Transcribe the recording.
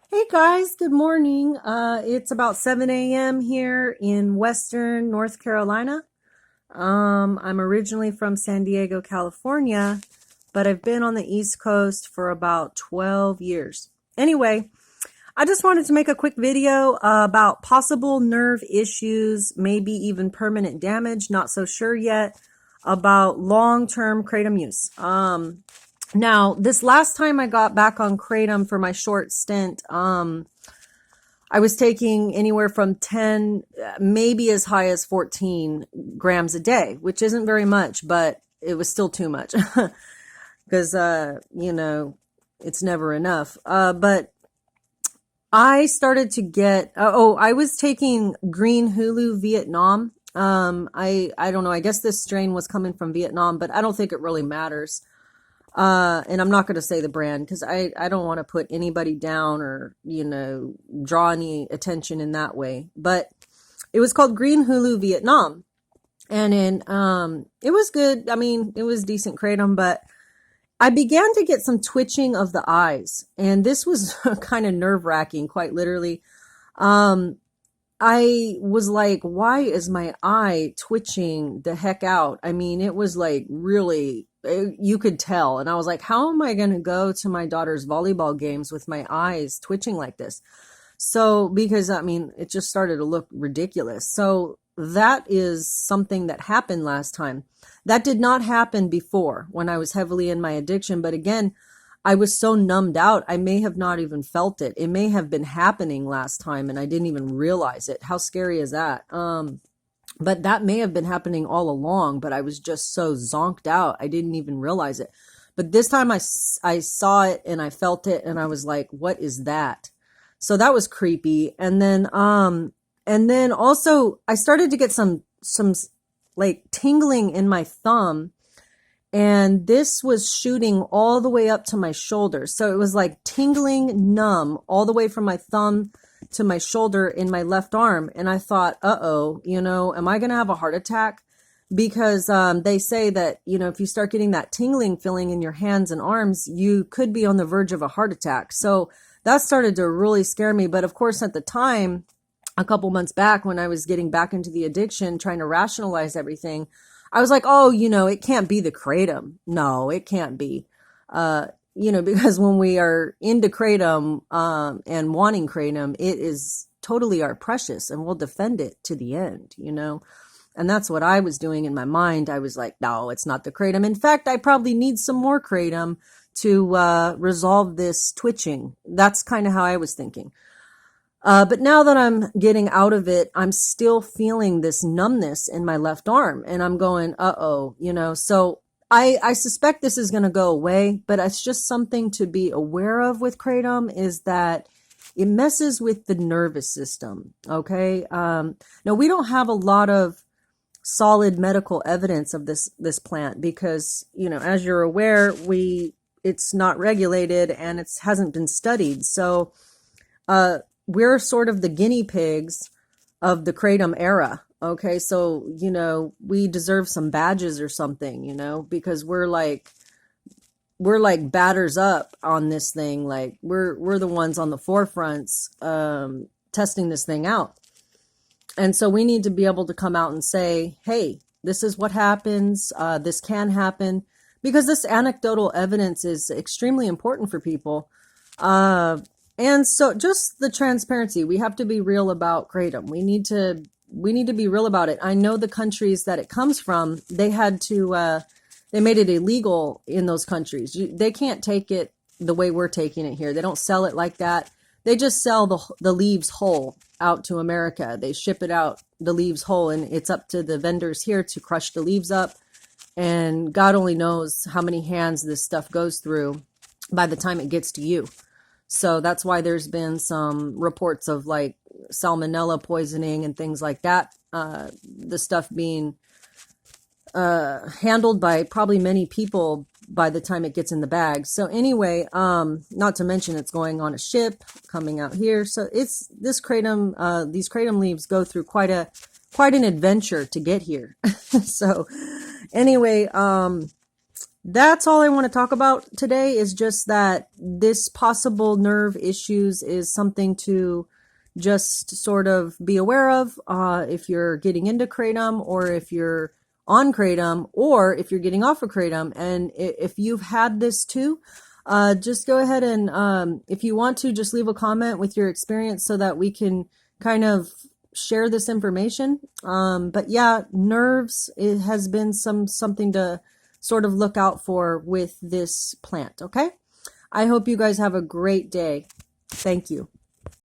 Hey guys, good morning. It's about 7 a.m. here in Western North Carolina. I'm originally from San Diego, California, but I've been on the East Coast for about 12 years. Anyway, I just wanted to make a quick video about possible nerve issues, maybe even permanent damage, not so sure yet, about long-term kratom use. Now, this last time I got back on kratom for my short stint, I was taking anywhere from 10, maybe as high as 14 grams a day, which isn't very much, but it was still too much because, it's never enough. But I started to get, I was taking Green Hulu Vietnam. I don't know. I guess this strain was coming from Vietnam, but I don't think it really matters. And I'm not going to say the brand because I don't want to put anybody down or, draw any attention in that way. But it was called Green Hulu Vietnam. And it was good. I mean, it was decent kratom, but I began to get some twitching of the eyes. And this was kind of nerve wracking, quite literally. I was like, why is my eye twitching the heck out? I mean, it was like really, you could tell. And I was like, how am I going to go to my daughter's volleyball games with my eyes twitching like this? So, because I mean, it just started to look ridiculous. So that is something that happened last time. That did not happen before when I was heavily in my addiction. But again, I was so numbed out, I may have not even felt it. It may have been happening last time and I didn't even realize it. How scary is that? But that may have been happening all along, but I was just so zonked out, I didn't even realize it. But this time I saw it and I felt it and I was like, what is that? So that was creepy. And then also I started to get some like tingling in my thumb. And this was shooting all the way up to my shoulder. So it was like tingling numb all the way from my thumb to my shoulder in my left arm. And I thought, uh-oh, am I going to have a heart attack? Because they say that, if you start getting that tingling feeling in your hands and arms, you could be on the verge of a heart attack. So that started to really scare me. But of course, at the time, a couple months back when I was getting back into the addiction, trying to rationalize everything, I was like, oh, it can't be the kratom. No, it can't be. Because when we are into kratom and wanting kratom, it is totally our precious and we'll defend it to the end, And that's what I was doing in my mind. I was like, no, it's not the kratom. In fact, I probably need some more kratom to resolve this twitching. That's kind of how I was thinking. But now that I'm getting out of it, I'm still feeling this numbness in my left arm and I'm going, uh-oh, so I suspect this is going to go away, but it's just something to be aware of with kratom is that it messes with the nervous system. Okay. Now we don't have a lot of solid medical evidence of this plant because, as you're aware, it's not regulated and it hasn't been studied. So, we're sort of the guinea pigs of the kratom era. Okay. So, we deserve some badges or something, because we're like batters up on this thing. Like we're the ones on the forefronts, testing this thing out. And so we need to be able to come out and say, hey, this is what happens. This can happen because this anecdotal evidence is extremely important for people. And so just the transparency, we have to be real about kratom. We need to be real about it. I know the countries that it comes from, they had to, they made it illegal in those countries. They can't take it the way we're taking it here. They don't sell it like that. They just sell the leaves whole out to America. They ship it out, the leaves whole, and it's up to the vendors here to crush the leaves up. And God only knows how many hands this stuff goes through by the time it gets to you. So that's why there's been some reports of like salmonella poisoning and things like that. The stuff being handled by probably many people by the time it gets in the bag. So anyway, not to mention it's going on a ship coming out here. So it's this kratom, these kratom leaves go through quite an adventure to get here. So anyway, that's all I want to talk about today, is just that this possible nerve issues is something to just sort of be aware of if you're getting into Kratom, or if you're on Kratom, or if you're getting off of Kratom. And if you've had this too, just go ahead and if you want to, just leave a comment with your experience so that we can kind of share this information. But yeah, nerves, it has been something to sort of look out for with this plant. Okay, I hope you guys have a great day. Thank you.